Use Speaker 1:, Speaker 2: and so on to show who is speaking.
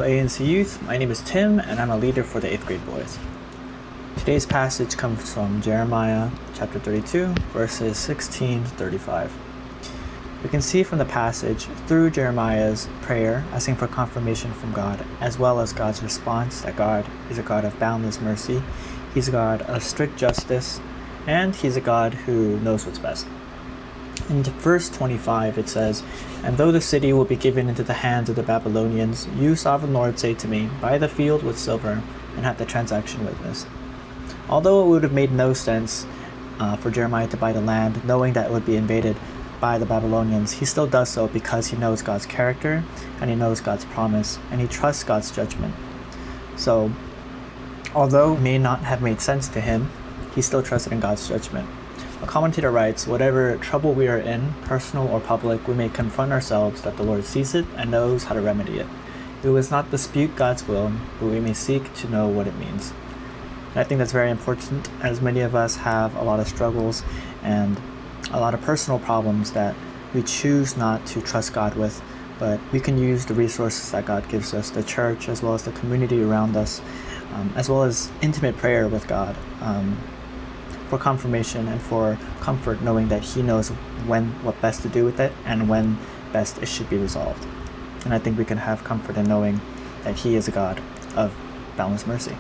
Speaker 1: ANC Youth, my name is Tim and I'm a leader for the 8th grade boys. Today's passage comes from Jeremiah chapter 32 verses 16 to 35. We can see from the passage through Jeremiah's prayer asking for confirmation from God, as well as God's response that God is a God of boundless mercy, He's a God of strict justice, and He's a God who knows what's best. In verse 25 it says, "And though the city will be given into the hands of the Babylonians, you, sovereign Lord, say to me, buy the field with silver and have the transaction witnessed." Although it would have made no sense for Jeremiah to buy the land, knowing that it would be invaded by the Babylonians, he still does so because he knows God's character and he knows God's promise and he trusts God's judgment. So, although it may not have made sense to him, he still trusted in God's judgment. A commentator writes, "Whatever trouble we are in, personal or public, we may confront ourselves that the Lord sees it and knows how to remedy it. We must not dispute God's will, but we may seek to know what it means." And I think that's very important, as many of us have a lot of struggles and a lot of personal problems that we choose not to trust God with, but we can use the resources that God gives us, the church as well as the community around us, as well as intimate prayer with God, for confirmation and for comfort, knowing that He knows what best to do with it and when best it should be resolved. And I think we can have comfort in knowing that He is a God of boundless mercy.